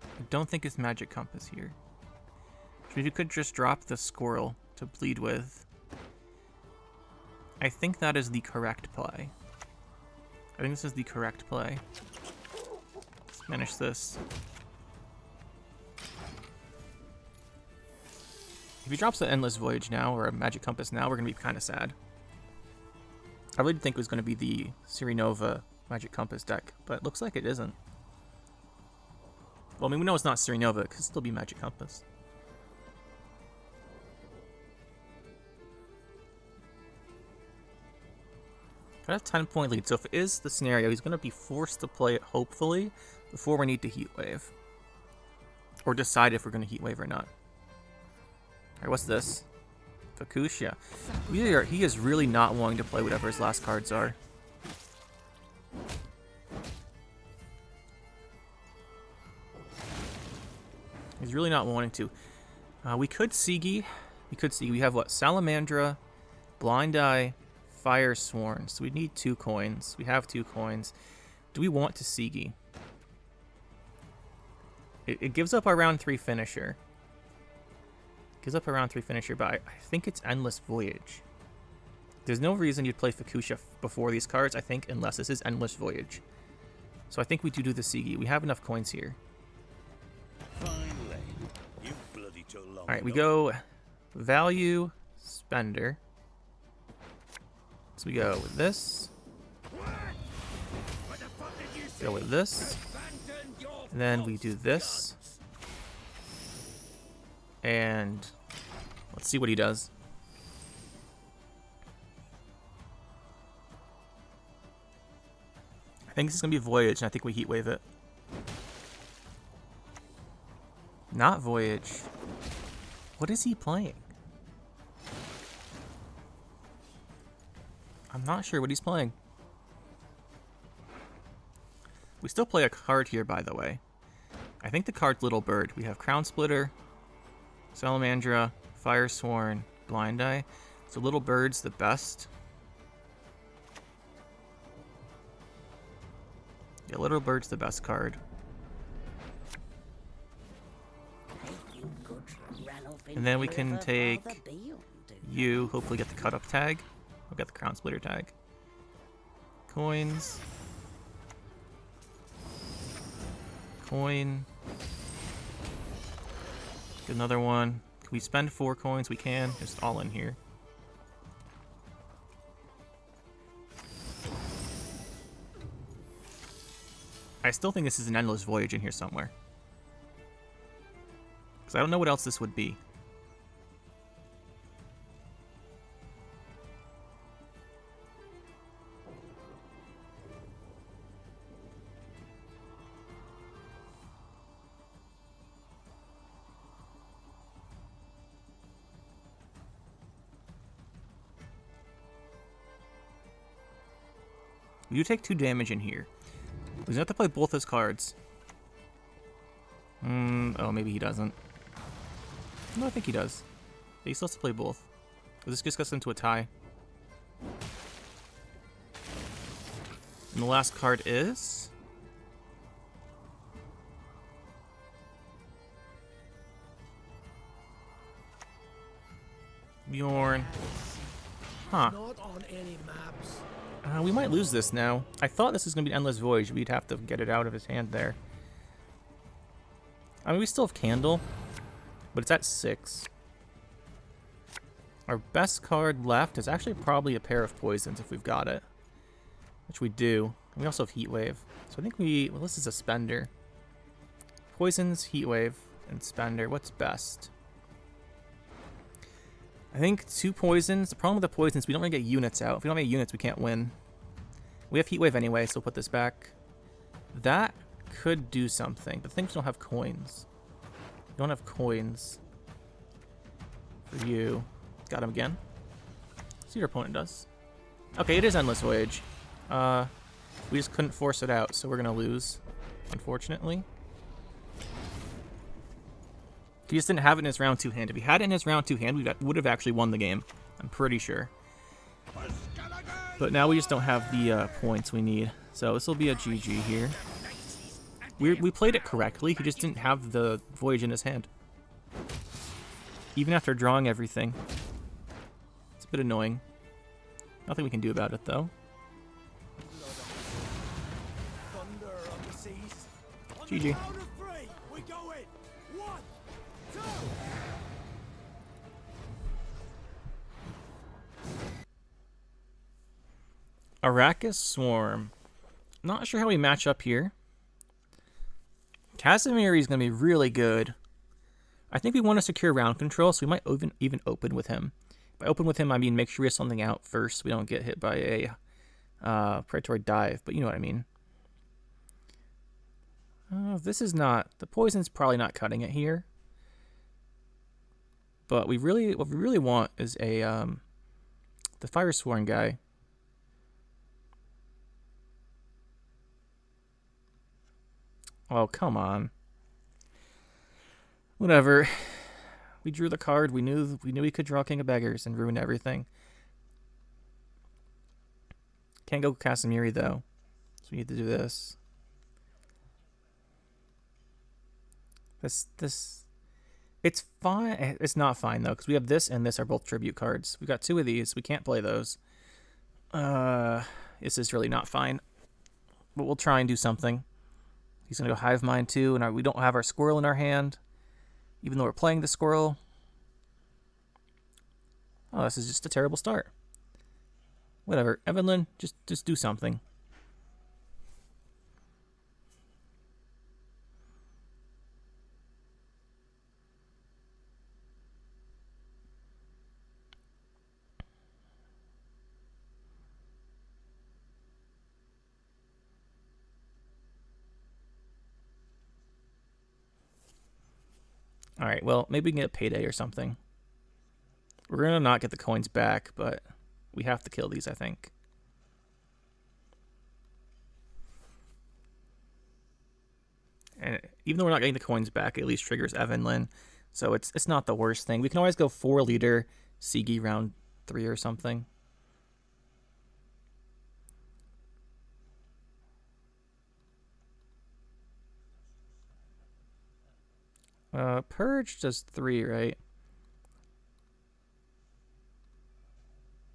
I don't think it's Magic Compass here. We could just drop the Squirrel to bleed with. I think that is the correct play. I think this is the correct play. Let's finish this. If he drops the Endless Voyage now, or a Magic Compass now, we're going to be kind of sad. I really did think it was going to be the Sirinova Magic Compass deck, but it looks like it isn't. Well, I mean, we know it's not Sirinova, it could still be Magic Compass. I have 10-point lead, so if it is the scenario, he's going to be forced to play it, hopefully, before we need to Heat Wave. Or decide if we're going to Heat Wave or not. Alright, what's this? Koshchey. He is really not wanting to play whatever his last cards are. He's really not wanting to. We could Sigi. We have what? Salamandra, Blind Eye, Fire Sworn. So we need 2 coins. We have 2 coins. Do we want to Sigi? It gives up our round 3 finisher. Gives up a round 3 finisher, but I think it's Endless Voyage. There's no reason you'd play Fukusha before these cards, I think, unless this is Endless Voyage. So I think we do the Sigi. We have enough coins here. Alright, we go value, spender. So we go with this. Go with this. And then we do this. And let's see what he does. I think this is going to be Voyage, and I think we Heatwave it. Not Voyage. What is he playing? I'm not sure what he's playing. We still play a card here, by the way. I think the card's Little Bird. We have Crown Splitter, Salamandra, Fire Sworn, Blind Eye. So Little Bird's the best. Yeah, Little Bird's the best card. And then we can take you, hopefully get the cut up tag. We'll get the Crown Splitter tag. Coins. Coin. Get another one. Can we spend 4 coins? We can. Just all in here. I still think this is an Endless Voyage in here somewhere. Because I don't know what else this would be. You take 2 damage in here. He's gonna have to play both his cards. Oh, maybe he doesn't. No, I think he does. Yeah, he still has to play both. This just gets into a tie. And the last card is... Bjorn. Huh. Not on any maps. We might lose this now. I thought this was going to be an Endless Voyage. We'd have to get it out of his hand there. I mean, we still have Candle, but it's at 6. Our best card left is actually probably a pair of Poisons if we've got it, which we do. And we also have Heatwave. So I think well, this is a Spender. Poisons, Heatwave, and Spender. What's best? I think 2 Poisons. The problem with the Poisons, we don't really get units out. If we don't have any units, we can't win. We have Heatwave anyway, so we'll put this back. That could do something, but things don't have coins. We don't have coins for you. Got him again. See what your opponent does. Okay, it is Endless Voyage. We just couldn't force it out, so we're gonna lose, unfortunately. He just didn't have it in his round 2 hand. If he had it in his round 2 hand, we would have actually won the game. I'm pretty sure. But now we just don't have the points we need. So this will be a GG here. We played it correctly. He just didn't have the Voyage in his hand. Even after drawing everything. It's a bit annoying. Nothing we can do about it, though. GG. Arachas Swarm. Not sure how we match up here. Casimir is going to be really good. I think we want to secure round control, so we might even open with him. By open with him, I mean make sure we have something out first so we don't get hit by a predatory dive, but you know what I mean. This is not... The Poison's probably not cutting it here. But what we really want is a the Fire Sworn guy. Oh, come on. Whatever. We drew the card. We knew we could draw King of Beggars and ruin everything. Can't go Casimiri though, so we need to do this. It's fine. It's not fine though, because we have this and this are both tribute cards. We got 2 of these. We can't play those. This is really not fine. But we'll try and do something. He's gonna go Hive Mind too, and we don't have our squirrel in our hand, even though we're playing the squirrel. Oh, this is just a terrible start. Whatever, Evelyn, just do something. Alright, well, maybe we can get a payday or something. We're going to not get the coins back, but we have to kill these, I think. And even though we're not getting the coins back, it at least triggers Evelyn. So it's not the worst thing. We can always go 4 leader, Sigi round 3 or something. Purge does 3, right?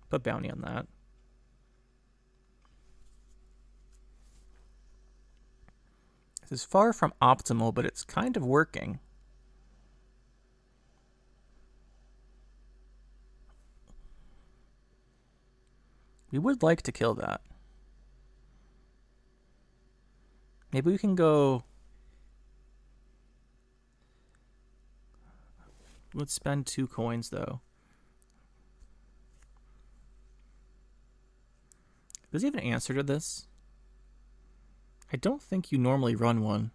Put bounty on that. This is far from optimal, but it's kind of working. We would like to kill that. Maybe we can go... Let's spend 2 coins, though. Does he have an answer to this? I don't think you normally run one.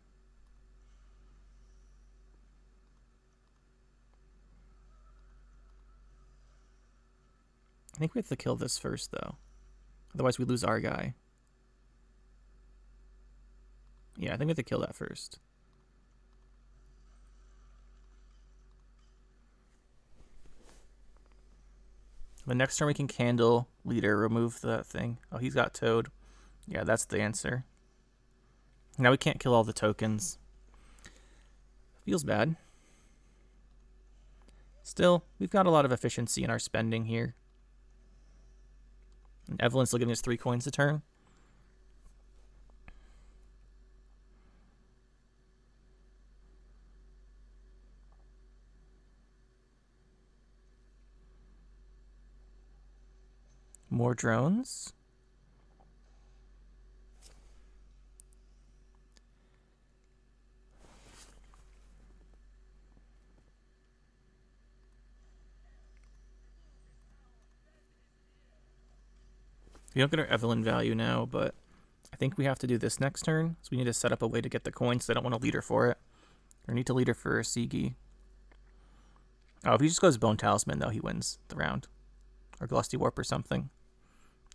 I think we have to kill this first, though. Otherwise, we lose our guy. Yeah, I think we have to kill that first. The next turn we can candle leader, remove that thing. Oh, he's got Toad. Yeah, that's the answer. Now we can't kill all the tokens. Feels bad. Still, we've got a lot of efficiency in our spending here. And Evelyn's still giving us 3 coins a turn. More drones. We don't get our Evelyn value now, but I think we have to do this next turn. So we need to set up a way to get the coins. So I don't want a leader for it. Or need to leader for Sigi. Oh, if he just goes Bone Talisman, though, he wins the round. Or Glusty Warp or something.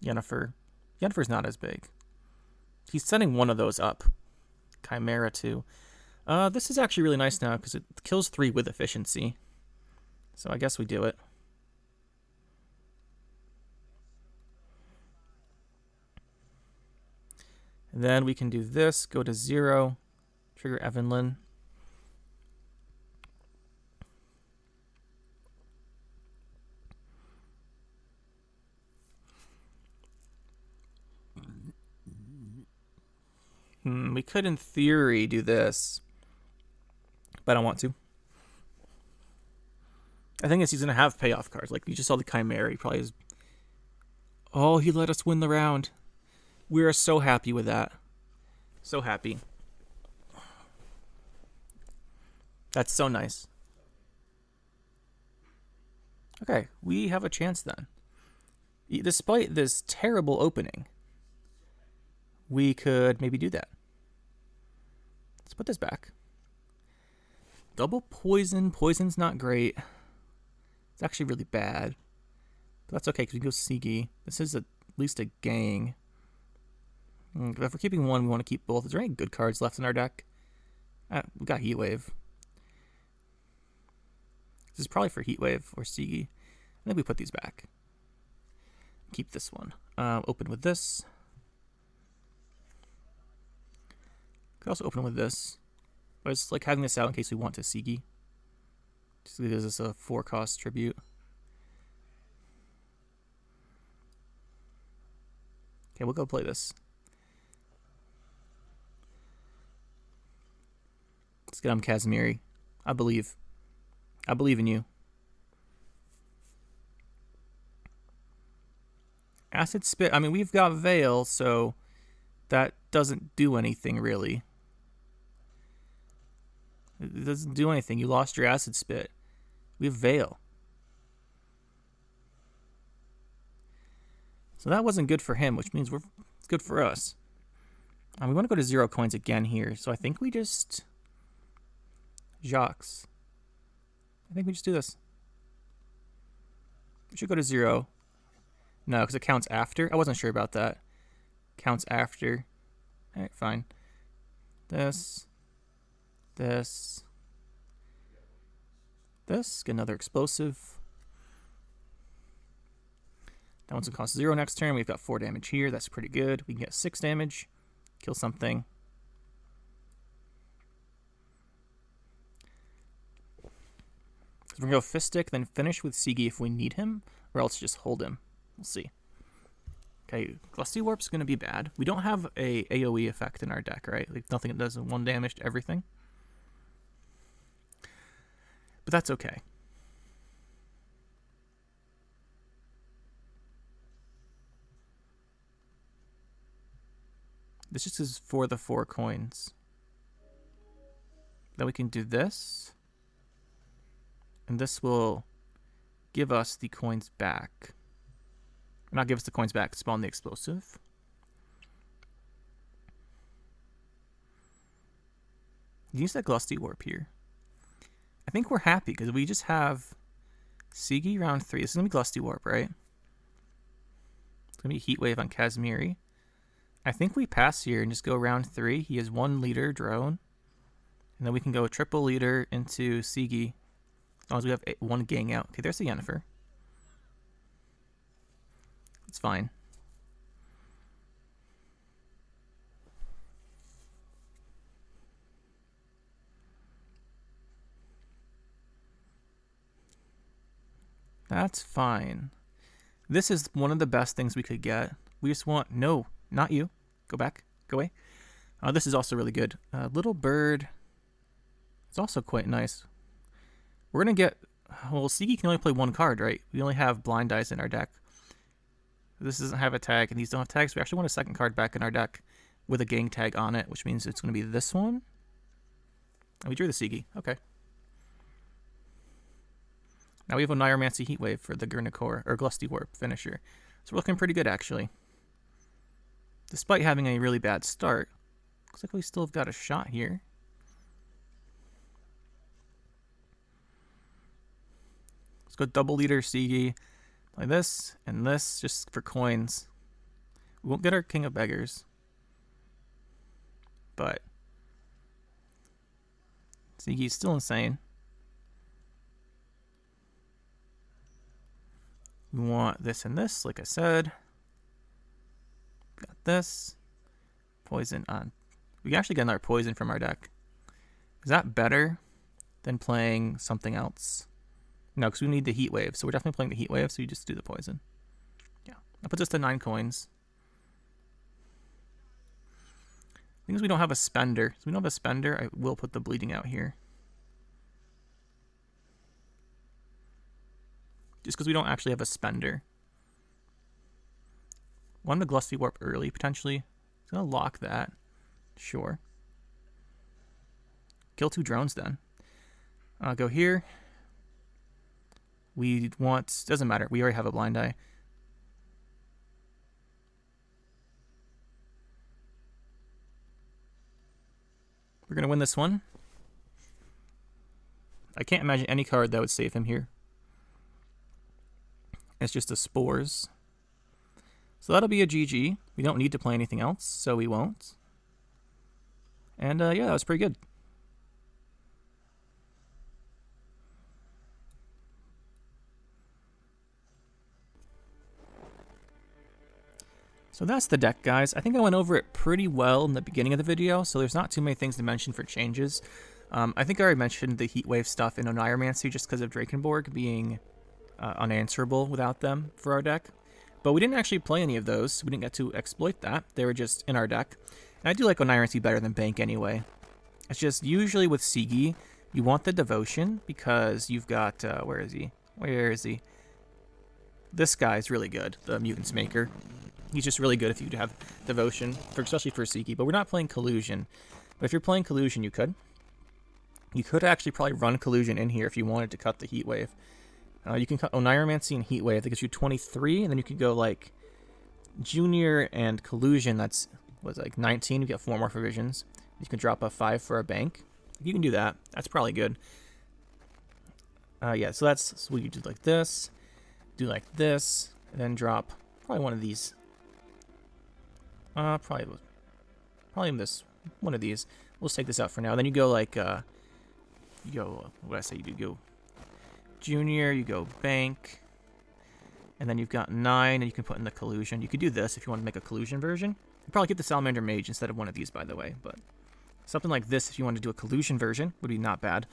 Yennefer's not as big. He's setting one of those up. Chimera too. This is actually really nice now because it kills 3 with efficiency. So I guess we do it. And then we can do this, go to 0, trigger Evelyn. We could, in theory, do this, but I don't want to. I think he's going to have payoff cards. Like, you just saw the Chimera. He probably is... Oh, he let us win the round. We are so happy with that. So happy. That's so nice. Okay, we have a chance then. Despite this terrible opening, we could maybe do that. Let's put this back. Double poison. Poison's not great. It's actually really bad. But that's okay, because we can go Sigi. This is at least a gang. If we're keeping one, we want to keep both. Is there any good cards left in our deck? We got Heat Wave. This is probably for Heatwave or Sigi. I think we put these back. Keep this one. Open with this. Could also open with this. But it's like having this out in case we want to Sigi. Just because it's a 4-cost tribute. Okay, we'll go play this. Let's get on Kazimiri. I believe. I believe in you. Acid Spit. I mean, we've got Veil, so that doesn't do anything, really. It doesn't do anything. You lost your Acid Spit. We have Veil. So that wasn't good for him, which means it's good for us. We want to go to 0 coins again here, so I think we just... Jacques. I think we just do this. We should go to 0. No, because it counts after. I wasn't sure about that. Counts after. Alright, fine. This. This. This. Get another explosive. That one's going to cost 0 next turn. We've got 4 damage here. That's pretty good. We can get 6 damage. Kill something. So we're going to go Fistic, then finish with Sigi if we need him, or else just hold him. We'll see. Okay, Glusty Warp's going to be bad. We don't have a AoE effect in our deck, right? Like nothing that does 1 damage to everything. But that's okay. This just is for the 4 coins. Then we can do this. And this will give us the coins back. Not give us the coins back, spawn the explosive. Use that Glusty Warp here. I think we're happy because we just have Sigi round 3. This is going to be Glusty Warp, right? It's going to be Heatwave on Kazimiri. I think we pass here and just go round 3. He has 1 leader drone. And then we can go triple leader into Sigi. As long as we have 1 gang out. Okay, there's the Yennefer. It's fine. That's fine. This is one of the best things we could get. We just want... No, not you. Go back. Go away. This is also really good. Little Bird. It's also quite nice. We're going to get... Well, Sigi can only play 1 card, right? We only have Blind Eyes in our deck. This doesn't have a tag, and these don't have tags. We actually want a 2nd card back in our deck with a gang tag on it, which means it's going to be this one. And we drew the Sigi. Okay. Now we have a Neuromancy Heatwave for the Gurnikor, or Glusty Warp finisher. So we're looking pretty good, actually. Despite having a really bad start. Looks like we still have got a shot here. Let's go double leader Sigi. Play this and this just for coins. We won't get our King of Beggars. But Sigi's still insane. We want this and this, like I said. Got this. Poison on. We can actually get another poison from our deck. Is that better than playing something else? No, because we need the Heat Wave. So we're definitely playing the Heat Wave, so you just do the poison. Yeah. That puts us to 9 coins. The thing is we don't have a spender. So we don't have a spender. I will put the bleeding out here. Just because we don't actually have a spender. Want to Glusty Warp early, potentially. It's going to lock that. Sure. Kill 2 drones then. Go here. We want... Doesn't matter. We already have a Blind Eye. We're going to win this one. I can't imagine any card that would save him here. It's just the Spores. So that'll be a GG. We don't need to play anything else, so we won't. And yeah, that was pretty good. So that's the deck, guys. I think I went over it pretty well in the beginning of the video, so there's not too many things to mention for changes. I think I already mentioned the Heatwave stuff in Oneiromancy just because of Drakenborg being unanswerable without them for our deck. But we didn't actually play any of those. We didn't get to exploit that. They were just in our deck. And I do like Oneiromancy better than Bank anyway. It's just usually with Sigi, you want the Devotion because you've got... where is he? Where is he? This guy's really good, the Mutant's Maker. He's just really good if you have Devotion, especially for Sigi. But we're not playing Collusion. But if you're playing Collusion, you could. You could actually probably run Collusion in here if you wanted to cut the Heatwave. You can cut Oneiromancy and Heatwave. That gives you 23, and then you could go like Junior and Collusion. That's like 19. You get 4 more provisions. You can drop a 5 for a bank. You can do that. That's probably good. Yeah, so you do like this, do like this, and then drop probably one of these. Probably this one of these. We'll just take this out for now. Then you go like what did I say? You go Junior, you go Bank, and then you've got 9, and you can put in the Collusion. You could do this if you want to make a Collusion version. You probably get the Salamander Mage instead of one of these, by the way, but something like this if you want to do a Collusion version would be not bad.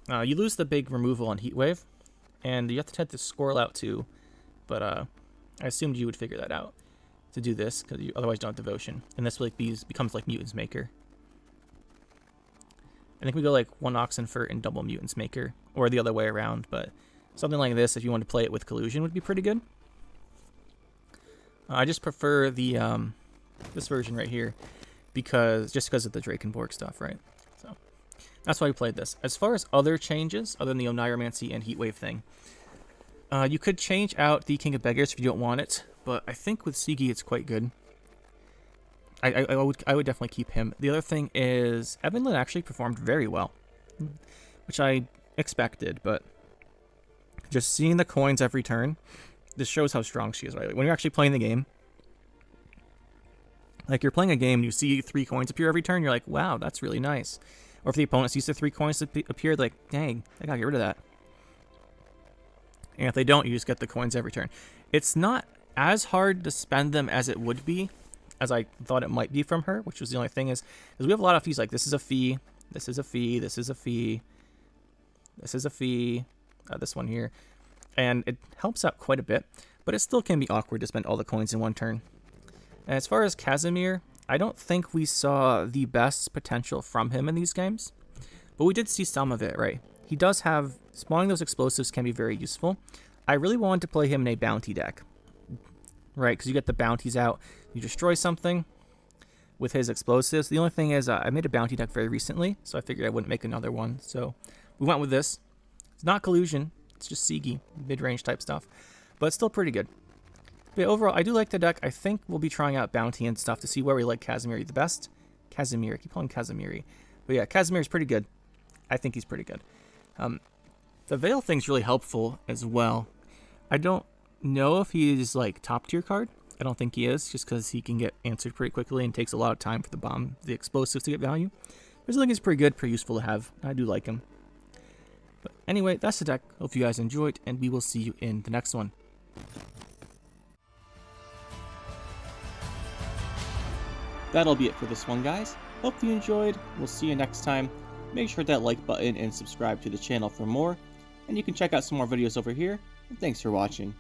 You lose the big removal on Heatwave, and you have to take the Squirrel out too, but I assumed you would figure that out to do this, because you otherwise don't have Devotion, and this like becomes like Mutant's Maker. I think we go like 1 Oxenfurt and double Mutant's Maker, or the other way around, but something like this, if you want to play it with Collusion, would be pretty good. I just prefer the this version right here, because of the Drakenborg stuff, right? So that's why we played this. As far as other changes, other than the Oneiromancy and Heatwave thing, you could change out the King of Beggars if you don't want it, but I think with Sigi it's quite good. I would definitely keep him. The other thing is Evelyn actually performed very well, which I expected, but just seeing the coins every turn, this shows how strong she is, right? When you're actually playing the game, like you're playing a game and you see 3 coins appear every turn, you're like, wow, that's really nice. Or if the opponent sees the 3 coins appear, like, dang, I gotta get rid of that. And if they don't, you just get the coins every turn. It's not as hard to spend them as it would be, as I thought it might be from her, which was the only thing is we have a lot of fees, like this is a fee, this is a fee, this is a fee, this is a fee, this one here, and it helps out quite a bit, but it still can be awkward to spend all the coins in one turn. And as far as Casimir, I don't think we saw the best potential from him in these games, but we did see some of it, right? He does have, spawning those explosives can be very useful. I really wanted to play him in a bounty deck, right? Because you get the bounties out, you destroy something with his explosives. The only thing is I made a bounty deck very recently, so I figured I wouldn't make another one. So we went with this. It's not Collusion, it's just Sigi, mid-range type stuff, but it's still pretty good. But overall, I do like the deck. I think we'll be trying out bounty and stuff to see where we like Casimir the best. Casimir, I keep calling Casimiri. But yeah, Casimir's pretty good. I think he's pretty good. The Veil thing's really helpful as well. I don't know if he's like top tier card. I don't think he is, just because he can get answered pretty quickly and takes a lot of time for the explosives to get value. But I think he's pretty good, pretty useful to have. I do like him. But anyway, that's the deck. Hope you guys enjoyed, and we will see you in the next one. That'll be it for this one, guys. Hope you enjoyed. We'll see you next time. Make sure to hit that like button and subscribe to the channel for more. And you can check out some more videos over here. And thanks for watching.